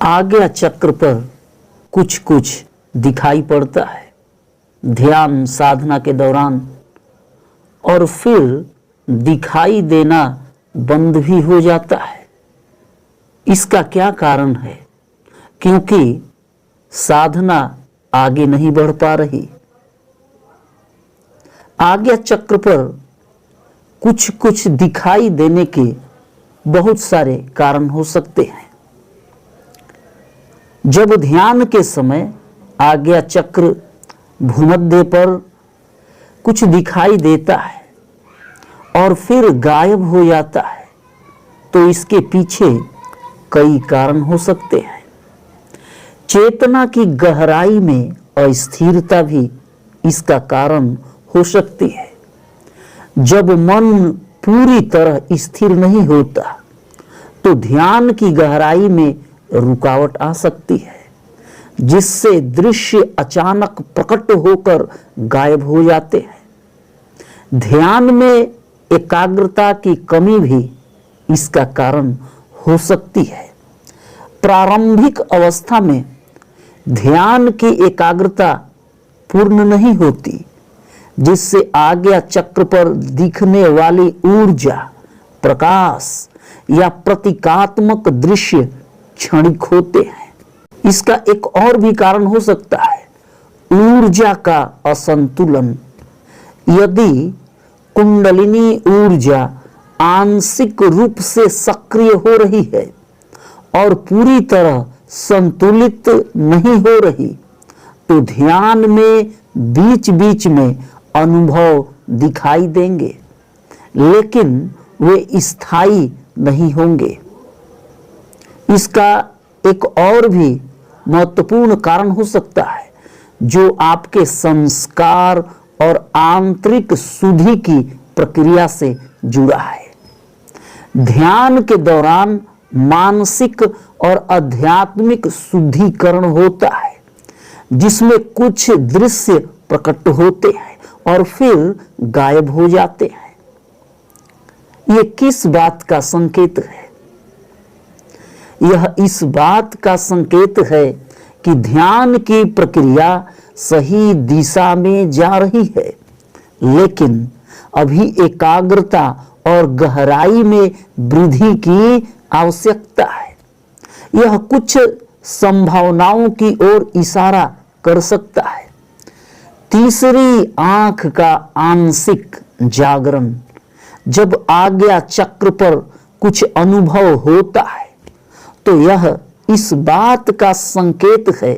आज्ञा चक्र पर कुछ कुछ दिखाई पड़ता है ध्यान साधना के दौरान, और फिर दिखाई देना बंद भी हो जाता है। इसका क्या कारण है? क्योंकि साधना आगे नहीं बढ़ पा रही। आज्ञा चक्र पर कुछ कुछ दिखाई देने के बहुत सारे कारण हो सकते हैं। जब ध्यान के समय आज्ञा चक्र भूमध्य पर कुछ दिखाई देता है और फिर गायब हो जाता है, तो इसके पीछे कई कारण हो सकते हैं। चेतना की गहराई में अस्थिरता भी इसका कारण हो सकती है। जब मन पूरी तरह स्थिर नहीं होता, तो ध्यान की गहराई में रुकावट आ सकती है, जिससे दृश्य अचानक प्रकट होकर गायब हो जाते हैं। ध्यान में एकाग्रता की कमी भी इसका कारण हो सकती है। प्रारंभिक अवस्था में ध्यान की एकाग्रता पूर्ण नहीं होती, जिससे आज्ञा चक्र पर दिखने वाली ऊर्जा, प्रकाश या प्रतीकात्मक दृश्य क्षणिक होते हैं। इसका एक और भी कारण हो सकता है ऊर्जा का असंतुलन। यदि कुंडलिनी ऊर्जा आंशिक रूप से सक्रिय हो रही है और पूरी तरह संतुलित नहीं हो रही, तो ध्यान में बीच बीच में अनुभव दिखाई देंगे, लेकिन वे स्थायी नहीं होंगे। इसका एक और भी महत्वपूर्ण कारण हो सकता है, जो आपके संस्कार और आंतरिक शुद्धि की प्रक्रिया से जुड़ा है। ध्यान के दौरान मानसिक और आध्यात्मिक शुद्धिकरण होता है, जिसमें कुछ दृश्य प्रकट होते हैं और फिर गायब हो जाते हैं। यह किस बात का संकेत है? यह इस बात का संकेत है कि ध्यान की प्रक्रिया सही दिशा में जा रही है, लेकिन अभी एकाग्रता और गहराई में वृद्धि की आवश्यकता है। यह कुछ संभावनाओं की ओर इशारा कर सकता है। तीसरी आंख का आंशिक जागरण। जब आज्ञा चक्र पर कुछ अनुभव होता है, तो यह इस बात का संकेत है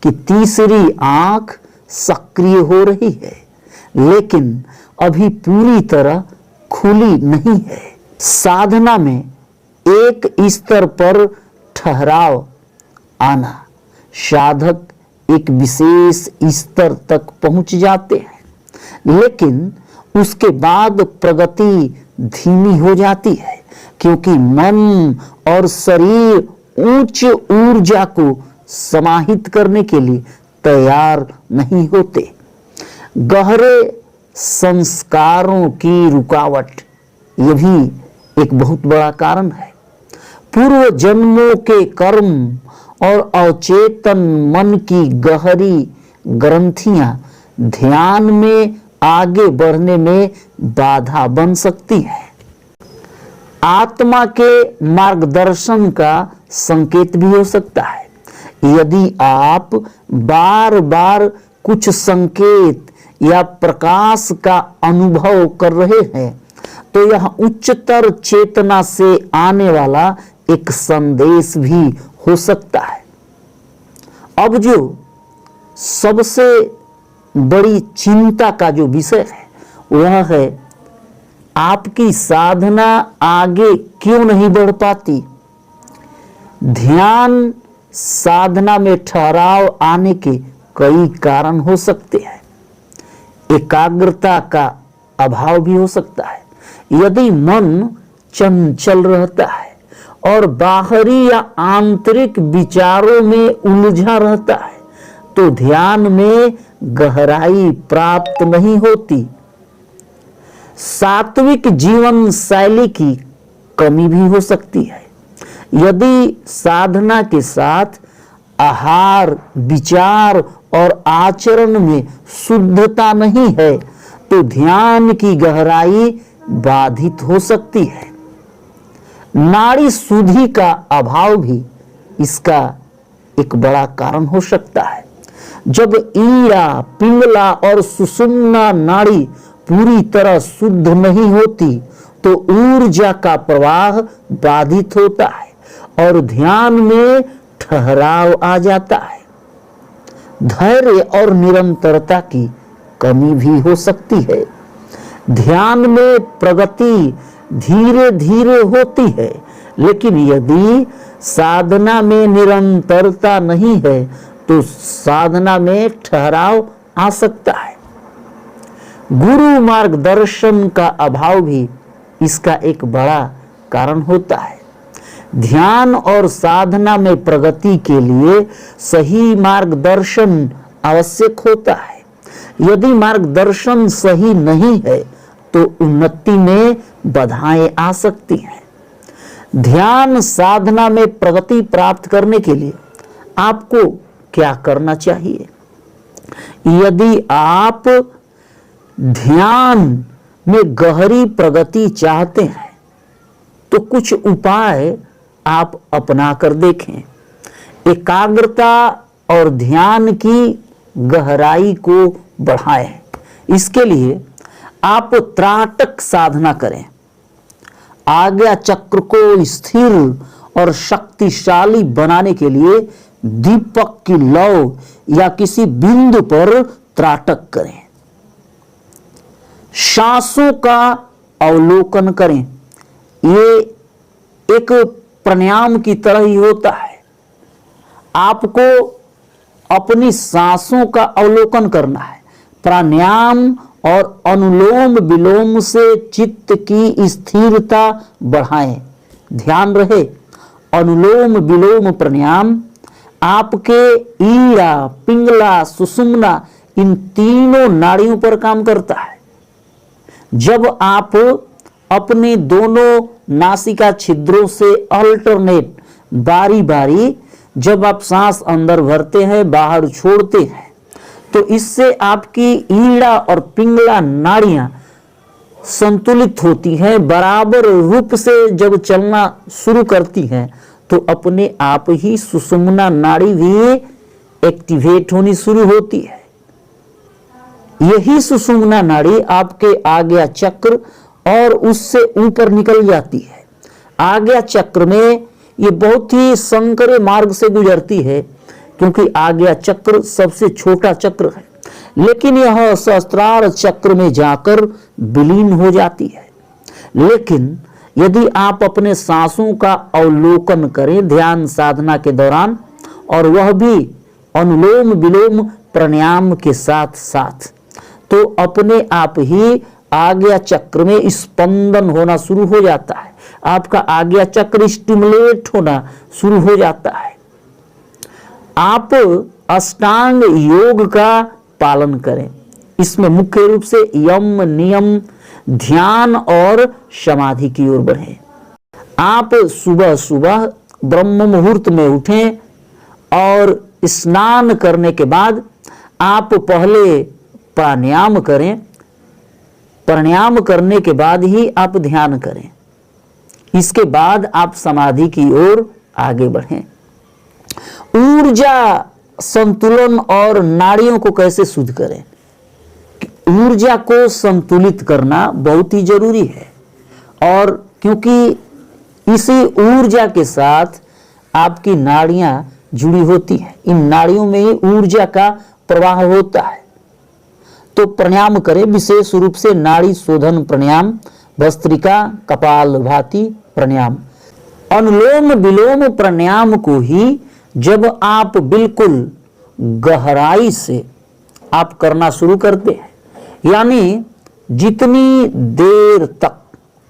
कि तीसरी आंख सक्रिय हो रही है, लेकिन अभी पूरी तरह खुली नहीं है। साधना में एक स्तर पर ठहराव आना, साधक एक विशेष स्तर तक पहुंच जाते हैं, लेकिन उसके बाद प्रगति धीमी हो जाती है, क्योंकि मन और शरीर उच्च ऊर्जा को समाहित करने के लिए तैयार नहीं होते। गहरे संस्कारों की रुकावट, यह भी एक बहुत बड़ा कारण है। पूर्व जन्मों के कर्म और अवचेतन मन की गहरी ग्रंथियां ध्यान में आगे बढ़ने में बाधा बन सकती है। आत्मा के मार्गदर्शन का संकेत भी हो सकता है। यदि आप बार बार कुछ संकेत या प्रकाश का अनुभव कर रहे हैं, तो यह उच्चतर चेतना से आने वाला एक संदेश भी हो सकता है। अब जो सबसे बड़ी चिंता का जो विषय है, वह है आपकी साधना आगे क्यों नहीं बढ़ पाती। ध्यान साधना में ठहराव आने के कई कारण हो सकते हैं। एकाग्रता का अभाव भी हो सकता है। यदि मन चंचल रहता है और बाहरी या आंतरिक विचारों में उलझा रहता है, तो ध्यान में गहराई प्राप्त नहीं होती। सात्विक जीवन शैली की कमी भी हो सकती है। यदि साधना के साथ आहार, विचार और आचरण में शुद्धता नहीं है तो ध्यान की गहराई बाधित हो सकती है। नाड़ी शुद्धि का अभाव भी इसका एक बड़ा कारण हो सकता है। जब ईड़ा, पिंगला और सुषुम्ना नाड़ी पूरी तरह शुद्ध नहीं होती तो ऊर्जा का प्रवाह बाधित होता है और ध्यान में ठहराव आ जाता है। धैर्य और निरंतरता की कमी भी हो सकती है। ध्यान में प्रगति धीरे धीरे होती है, लेकिन यदि साधना में निरंतरता नहीं है तो साधना में ठहराव आ सकता है। गुरु मार्गदर्शन का अभाव भी इसका एक बड़ा कारण होता है। ध्यान और साधना में प्रगति के लिए सही मार्गदर्शन आवश्यक होता है। यदि मार्गदर्शन सही नहीं है तो उन्नति में बाधाएं आ सकती हैं। ध्यान साधना में प्रगति प्राप्त करने के लिए आपको क्या करना चाहिए? यदि आप ध्यान में गहरी प्रगति चाहते हैं तो कुछ उपाय आप अपना कर देखें। एकाग्रता और ध्यान की गहराई को बढ़ाएं। इसके लिए आप त्राटक साधना करें। आज्ञा चक्र को स्थिर और शक्तिशाली बनाने के लिए दीपक की लौ या किसी बिंदु पर त्राटक करें। सांसों का अवलोकन करें। ये एक प्राणायाम की तरह ही होता है। आपको अपनी सांसों का अवलोकन करना है। प्राणायाम और अनुलोम विलोम से चित्त की स्थिरता बढ़ाएं। ध्यान रहे, अनुलोम विलोम प्राणायाम आपके ईड़ा, पिंगला, सुषुम्ना इन तीनों नाड़ियों पर काम करता है। जब आप अपने दोनों नासिका छिद्रों से अल्टरनेट बारी बारी जब आप सांस अंदर भरते हैं, बाहर छोड़ते हैं, तो इससे आपकी ईड़ा और पिंगला नाड़ियां संतुलित होती हैं। बराबर रूप से जब चलना शुरू करती हैं तो अपने आप ही सुषुम्ना नाड़ी भी एक्टिवेट होनी शुरू होती है। यही सुषुम्ना नाड़ी आपके आज्ञा चक्र और उससे ऊपर निकल जाती है। आज्ञा चक्र में ये बहुत ही संकरे मार्ग से गुजरती है, क्योंकि आज्ञा चक्र सबसे छोटा चक्र है, लेकिन यह सहस्त्रार चक्र में जाकर विलीन हो जाती है। लेकिन यदि आप अपने सांसों का अवलोकन करें ध्यान साधना के दौरान, और वह भी अनुलोम विलोम प्राणायाम के साथ साथ, तो अपने आप ही आज्ञा चक्र में स्पंदन होना शुरू हो जाता है। आपका आज्ञा चक्र स्टिमुलेट होना शुरू हो जाता है। आप अष्टांग योग का पालन करें। इसमें मुख्य रूप से यम, नियम, ध्यान और समाधि की ओर बढ़ें। आप सुबह सुबह ब्रह्म मुहूर्त में उठें और स्नान करने के बाद आप पहले प्राणायाम करें। प्राणायाम करने के बाद ही आप ध्यान करें। इसके बाद आप समाधि की ओर आगे बढ़ें। ऊर्जा संतुलन और नाड़ियों को कैसे शुद्ध करें? ऊर्जा को संतुलित करना बहुत ही जरूरी है, और क्योंकि इसी ऊर्जा के साथ आपकी नाड़ियां जुड़ी होती हैं, इन नाड़ियों में ही ऊर्जा का प्रवाह होता है। तो प्राणायाम करें, विशेष रूप से नाड़ी शोधन प्राणायाम, भस्त्रिका, कपालभाति प्राणायाम। अनुलोम विलोम प्राणायाम को ही जब आप बिल्कुल गहराई से आप करना शुरू करते हैं, यानी जितनी देर तक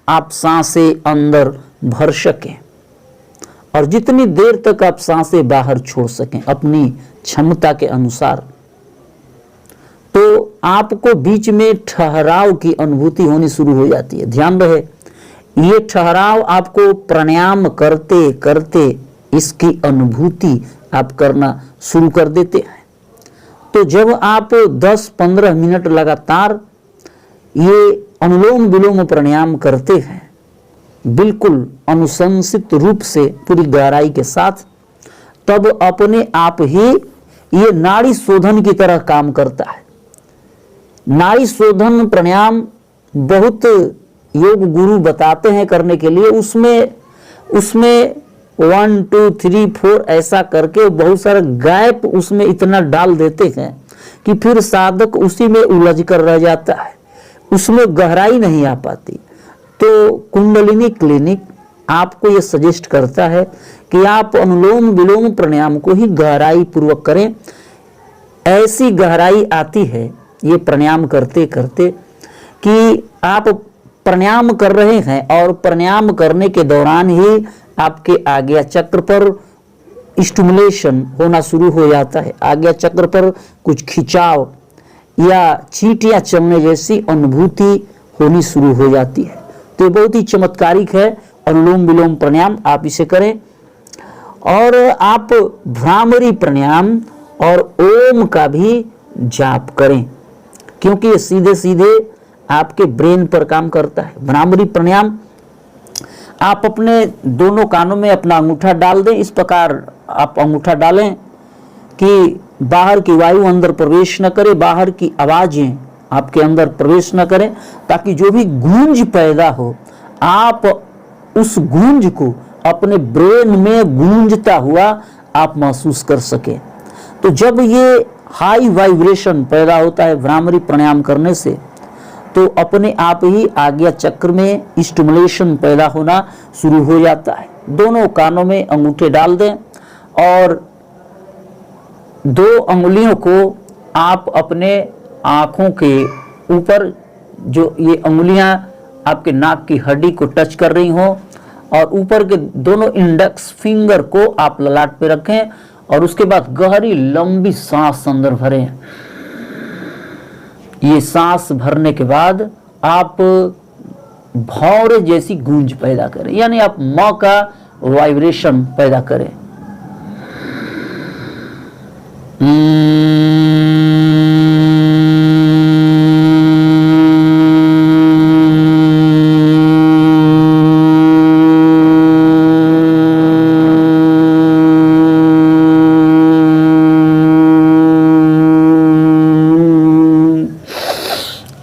आप सांसें अंदर भर सकें और जितनी देर तक आप सांसें बाहर छोड़ सकें अपनी क्षमता के अनुसार, तो आपको बीच में ठहराव की अनुभूति होनी शुरू हो जाती है। ध्यान रहे, ये ठहराव आपको प्राणायाम करते करते इसकी अनुभूति आप करना शुरू कर देते हैं। तो जब आप 10-15 मिनट लगातार ये अनुलोम विलोम प्राणायाम करते हैं, बिल्कुल अनुशंसित रूप से पूरी गहराई के साथ, तब अपने आप ही ये नाड़ी शोधन की तरह काम करता है। नाड़ी शोधन प्राणायाम बहुत योग गुरु बताते हैं करने के लिए, उसमें 1 2 3 4 ऐसा करके बहुत सारा गैप उसमें इतना डाल देते हैं कि फिर साधक उसी में उलझ कर रह जाता है, उसमें गहराई नहीं आ पाती। तो कुंडलिनी क्लिनिक आपको ये सजेस्ट करता है कि आप अनुलोम विलोम प्राणायाम को ही गहराई पूर्वक करें। ऐसी गहराई आती है ये प्राणायाम करते करते कि आप प्राणायाम कर रहे हैं और प्राणायाम करने के दौरान ही आपके आज्ञा चक्र पर स्टिमुलेशन होना शुरू हो जाता है। आज्ञा चक्र पर कुछ खिंचाव या चींटियां चलने जैसी अनुभूति होनी शुरू हो जाती है। तो ये बहुत ही चमत्कारिक है अनुलोम विलोम प्राणायाम, आप इसे करें। और आप भ्रामरी प्राणायाम और ओम का भी जाप करें, क्योंकि ये सीधे सीधे आपके ब्रेन पर काम करता है। भ्रामरी प्राणायाम आप अपने दोनों कानों में अपना अंगूठा डाल दें। इस प्रकार आप अंगूठा डालें कि बाहर की वायु अंदर प्रवेश न करे, बाहर की आवाजें आपके अंदर प्रवेश न करें, ताकि जो भी गूंज पैदा हो आप उस गूंज को अपने ब्रेन में गूंजता हुआ आप महसूस कर सके। तो जब ये हाई वाइब्रेशन पैदा होता है भ्रामरी प्राणायाम करने से, तो अपने आप ही आज्ञा चक्र में स्टिमुलेशन पैदा होना शुरू हो जाता है। दोनों कानों में अंगूठे डाल दें और 2 अंगुलियों को आप अपने आँखों के ऊपर, जो ये अंगुलियां आपके नाक की हड्डी को टच कर रही हों, और ऊपर के दोनों इंडेक्स फिंगर को आप ललाट पे रखें और उसके बाद गहरी लंबी सांस अंदर भरें। ये सांस भरने के बाद आप भौरे जैसी गूंज पैदा करें, यानी आप म का वाइब्रेशन पैदा करें।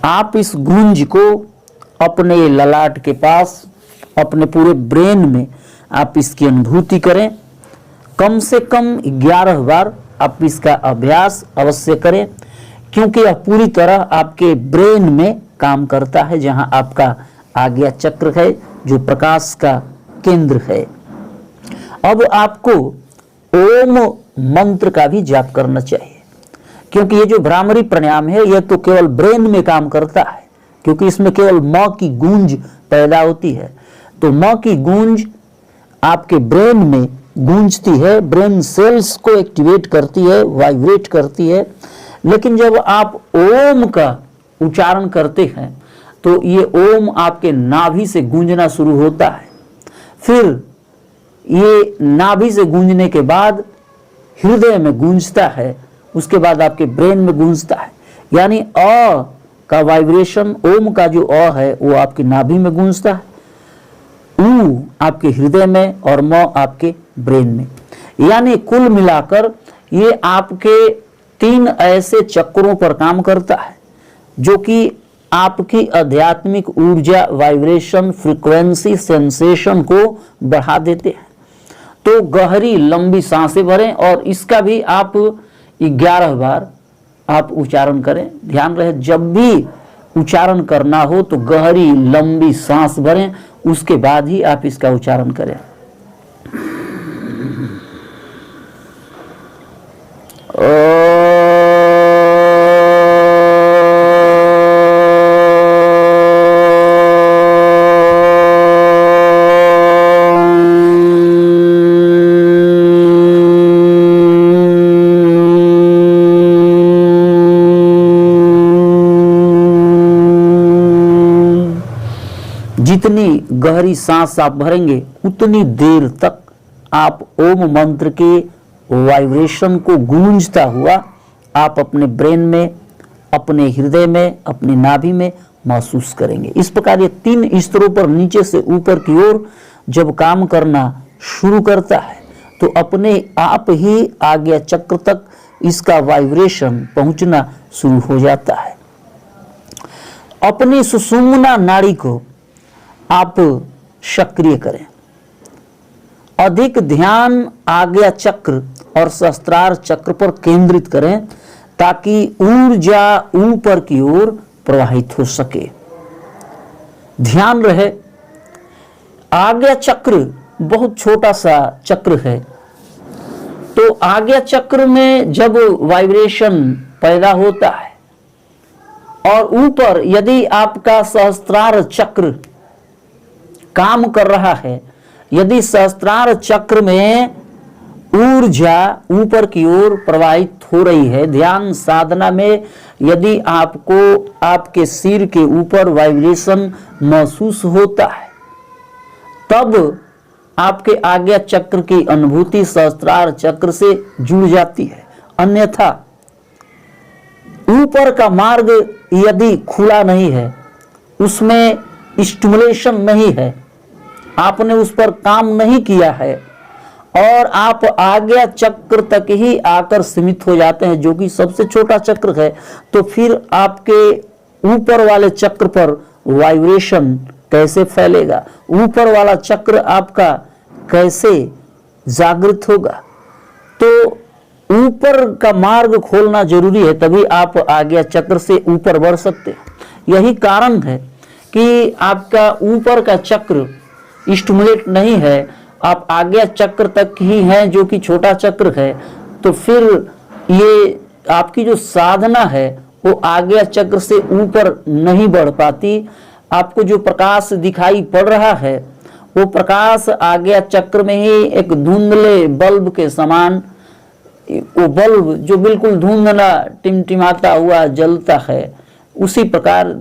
आप इस गूंज को अपने ललाट के पास, अपने पूरे ब्रेन में आप इसकी अनुभूति करें। कम से कम 11 बार आप इसका अभ्यास अवश्य करें, क्योंकि यह पूरी तरह आपके ब्रेन में काम करता है, जहां आपका आज्ञा चक्र है, जो प्रकाश का केंद्र है। अब आपको ओम मंत्र का भी जाप करना चाहिए, क्योंकि ये जो भ्रामरी प्राणायाम है यह तो केवल ब्रेन में काम करता है, क्योंकि इसमें केवल म की गूंज पैदा होती है। तो म की गूंज आपके ब्रेन में गूंजती है, ब्रेन सेल्स को एक्टिवेट करती है, वाइब्रेट करती है। लेकिन जब आप ओम का उच्चारण करते हैं तो ये ओम आपके नाभि से गूंजना शुरू होता है। फिर ये नाभि से गूंजने के बाद हृदय में गूंजता है, उसके बाद आपके ब्रेन में गूंजता है। यानी अ का वाइब्रेशन, ओम का जो अ है वो आपकी नाभि में गूंजता है, ऊ आपके हृदय में और म आपके ब्रेन में। यानी कुल मिलाकर ये आपके 3 ऐसे चक्रों पर काम करता है जो कि आपकी आध्यात्मिक ऊर्जा, वाइब्रेशन, फ्रीक्वेंसी, सेंसेशन को बढ़ा देते हैं। तो गहरी लंबी सांसें भरें और इसका भी आप 11 बार आप उच्चारण करें। ध्यान रहे, जब भी उच्चारण करना हो तो गहरी लंबी सांस भरें, उसके बाद ही आप इसका उच्चारण करें। जितनी गहरी सांस आप भरेंगे उतनी देर तक आप ओम मंत्र के वाइब्रेशन को गूंजता हुआ आप अपने ब्रेन में, अपने हृदय में, अपनी नाभि में महसूस करेंगे। इस प्रकार ये 3 स्तरों पर नीचे से ऊपर की ओर जब काम करना शुरू करता है तो अपने आप ही आज्ञा चक्र तक इसका वाइब्रेशन पहुंचना शुरू हो जाता है। अपनी सुषुम्ना नाड़ी को आप सक्रिय करें। अधिक ध्यान आज्ञा चक्र और सहस्त्रार चक्र पर केंद्रित करें ताकि ऊर्जा ऊपर की ओर प्रवाहित हो सके। ध्यान रहे, आज्ञा चक्र बहुत छोटा सा चक्र है, तो आज्ञा चक्र में जब वाइब्रेशन पैदा होता है और ऊपर यदि आपका सहस्त्रार चक्र काम कर रहा है, यदि सहस्त्रार चक्र में ऊर्जा ऊपर की ओर प्रवाहित हो रही है, ध्यान साधना में यदि आपको आपके सिर के ऊपर वाइब्रेशन महसूस होता है, तब आपके आज्ञा चक्र की अनुभूति सहस्त्रार चक्र से जुड़ जाती है। अन्यथा ऊपर का मार्ग यदि खुला नहीं है, उसमें स्टिमुलेशन नहीं है, आपने उस पर काम नहीं किया है और आप आज्ञा चक्र तक ही आकर सीमित हो जाते हैं, जो कि सबसे छोटा चक्र है, तो फिर आपके ऊपर वाले चक्र पर वाइब्रेशन कैसे फैलेगा? ऊपर वाला चक्र आपका कैसे जागृत होगा? तो ऊपर का मार्ग खोलना जरूरी है, तभी आप आज्ञा चक्र से ऊपर बढ़ सकते हैं। यही कारण है कि आपका ऊपर का चक्र स्टिमुलेट नहीं है, आप आज्ञा चक्र तक ही हैं, जो कि छोटा चक्र है, तो फिर ये आपकी जो साधना है वो आज्ञा चक्र से ऊपर नहीं बढ़ पाती। आपको जो प्रकाश दिखाई पड़ रहा है वो प्रकाश आज्ञा चक्र में ही एक धुंधले बल्ब के समान, वो बल्ब जो बिल्कुल धुंधला टिमटिमाता हुआ जलता है, उसी प्रकार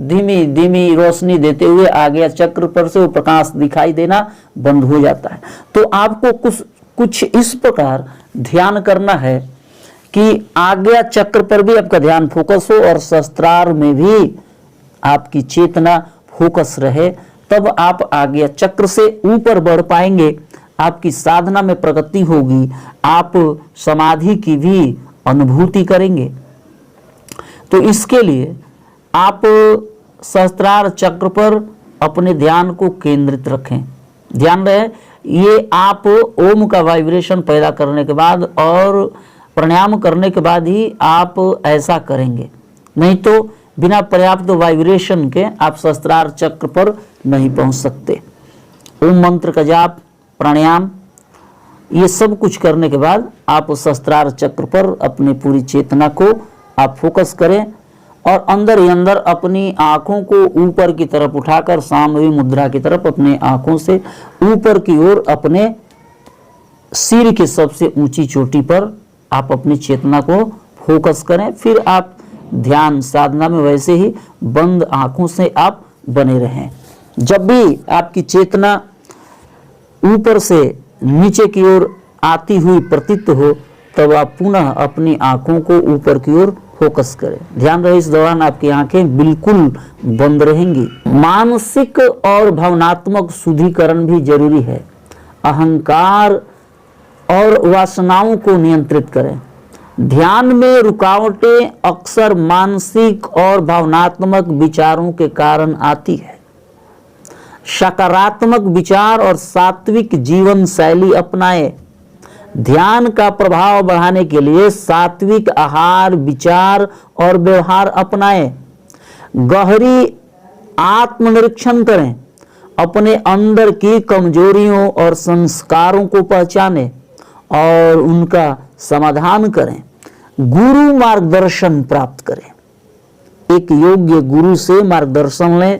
धीमी धीमी रोशनी देते हुए आज्ञा चक्र पर से वो प्रकाश दिखाई देना बंद हो जाता है। तो आपको कुछ इस प्रकार ध्यान करना है कि आज्ञा चक्र पर भी आपका ध्यान फोकस हो और सहस्त्रार में भी आपकी चेतना फोकस रहे, तब आप आज्ञा चक्र से ऊपर बढ़ पाएंगे, आपकी साधना में प्रगति होगी, आप समाधि की भी अनुभूति करेंगे। तो इसके लिए आप सहस्त्रार चक्र पर अपने ध्यान को केंद्रित रखें। ध्यान रहे, ये आप ओम का वाइब्रेशन पैदा करने के बाद और प्राणायाम करने के बाद ही आप ऐसा करेंगे, नहीं तो बिना पर्याप्त वाइब्रेशन के आप सहस्त्रार चक्र पर नहीं पहुंच सकते। ओम मंत्र का जाप, प्राणायाम, ये सब कुछ करने के बाद आप सहस्त्रार चक्र पर अपनी पूरी चेतना को आप फोकस करें और अंदर ही अंदर अपनी आंखों को ऊपर की तरफ उठाकर सामवी मुद्रा की तरफ अपने आंखों से ऊपर की ओर अपने सिर के सबसे ऊंची चोटी पर आप अपनी चेतना को फोकस करें। फिर आप ध्यान साधना में वैसे ही बंद आंखों से आप बने रहें। जब भी आपकी चेतना ऊपर से नीचे की ओर आती हुई प्रतीत हो, तब आप पुनः अपनी आंखों को ऊपर की ओर फोकस करें। ध्यान रहे, इस दौरान आपकी आंखें बिल्कुल बंद रहेंगी। मानसिक और भावनात्मक शुद्धिकरण भी जरूरी है। अहंकार और वासनाओं को नियंत्रित करें। ध्यान में रुकावटें अक्सर मानसिक और भावनात्मक विचारों के कारण आती है। सकारात्मक विचार और सात्विक जीवन शैली अपनाएं। ध्यान का प्रभाव बढ़ाने के लिए सात्विक आहार, विचार और व्यवहार अपनाएं। गहरी आत्मनिरीक्षण करें। अपने अंदर की कमजोरियों और संस्कारों को पहचानें और उनका समाधान करें। गुरु मार्गदर्शन प्राप्त करें। एक योग्य गुरु से मार्गदर्शन लें।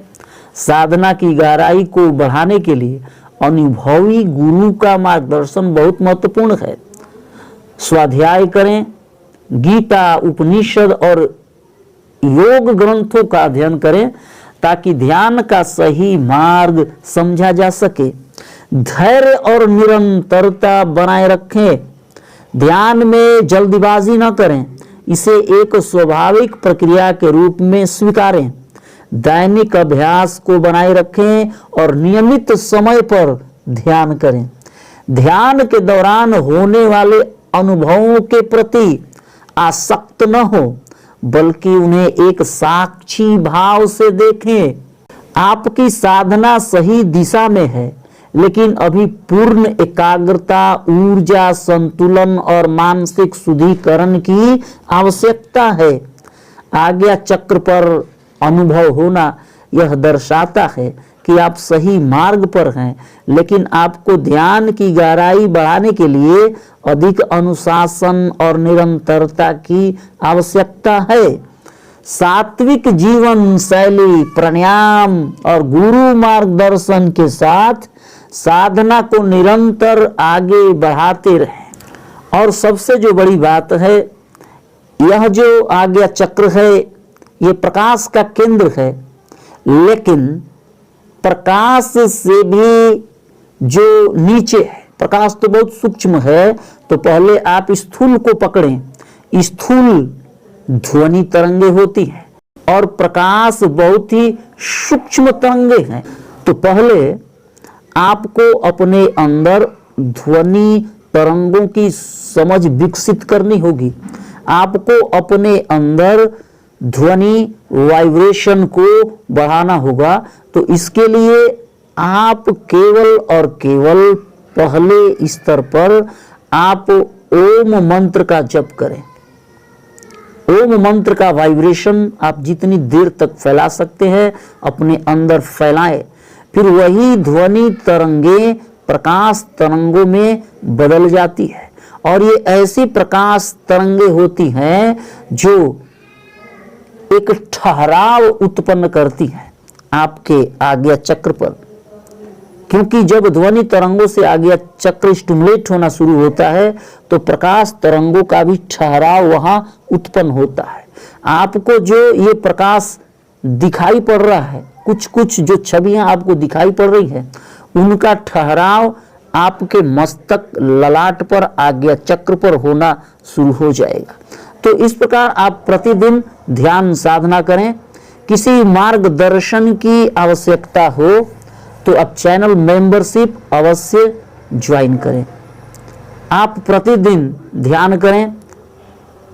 साधना की गहराई को बढ़ाने के लिए अनुभवी गुरु का मार्गदर्शन बहुत महत्वपूर्ण है। स्वाध्याय करें। गीता, उपनिषद और योग ग्रंथों का अध्ययन करें ताकि ध्यान का सही मार्ग समझा जा सके। धैर्य और निरंतरता बनाए रखें। ध्यान में जल्दबाजी न करें, इसे एक स्वाभाविक प्रक्रिया के रूप में स्वीकारें। दैनिक अभ्यास को बनाए रखें और नियमित समय पर ध्यान करें। ध्यान के दौरान होने वाले अनुभवों के प्रति आसक्त न हो, बल्कि उन्हें एक साक्षी भाव से देखें। आपकी साधना सही दिशा में है, लेकिन अभी पूर्ण एकाग्रता, ऊर्जा, संतुलन और मानसिक शुद्धिकरण की आवश्यकता है। आज्ञा चक्र पर अनुभव होना यह दर्शाता है कि आप सही मार्ग पर हैं, लेकिन आपको ध्यान की गहराई बढ़ाने के लिए अधिक अनुशासन और निरंतरता की आवश्यकता है। सात्विक जीवन शैली, प्राणायाम और गुरु मार्गदर्शन के साथ साधना को निरंतर आगे बढ़ाते रहें। और सबसे जो बड़ी बात है, यह जो आज्ञा चक्र है, ये प्रकाश का केंद्र है, लेकिन प्रकाश से भी जो नीचे है, प्रकाश तो बहुत सूक्ष्म है, तो पहले आप स्थूल को पकड़ें। स्थूल ध्वनि तरंगे होती है और प्रकाश बहुत ही सूक्ष्म तरंगे हैं। तो पहले आपको अपने अंदर ध्वनि तरंगों की समझ विकसित करनी होगी। आपको अपने अंदर ध्वनि वाइब्रेशन को बढ़ाना होगा। तो इसके लिए आप केवल और केवल पहले स्तर पर आप ओम मंत्र का जप करें। ओम मंत्र का वाइब्रेशन आप जितनी देर तक फैला सकते हैं अपने अंदर फैलाएं। फिर वही ध्वनि तरंगे प्रकाश तरंगों में बदल जाती है, और ये ऐसी प्रकाश तरंगे होती हैं जो एक ठहराव उत्पन्न करती है आपके आज्ञा चक्र पर। क्योंकि जब ध्वनि तरंगों से आज्ञा चक्र स्टिमुलेट होना शुरू होता है, तो प्रकाश तरंगों का भी ठहराव वहां उत्पन्न होता है। आपको जो ये प्रकाश दिखाई पड़ रहा है, कुछ कुछ जो छवियां आपको दिखाई पड़ रही है, उनका ठहराव आपके मस्तक ललाट पर आज्ञा चक्र पर होना शुरू हो जाएगा। तो इस प्रकार आप प्रतिदिन ध्यान साधना करें। किसी मार्गदर्शन की आवश्यकता हो तो आप चैनल मेंबरशिप अवश्य ज्वाइन करें। आप प्रतिदिन ध्यान करें।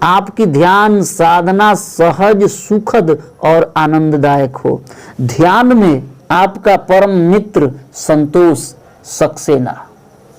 आपकी ध्यान साधना सहज, सुखद और आनंददायक हो। ध्यान में आपका परम मित्र संतोष सक्सेना।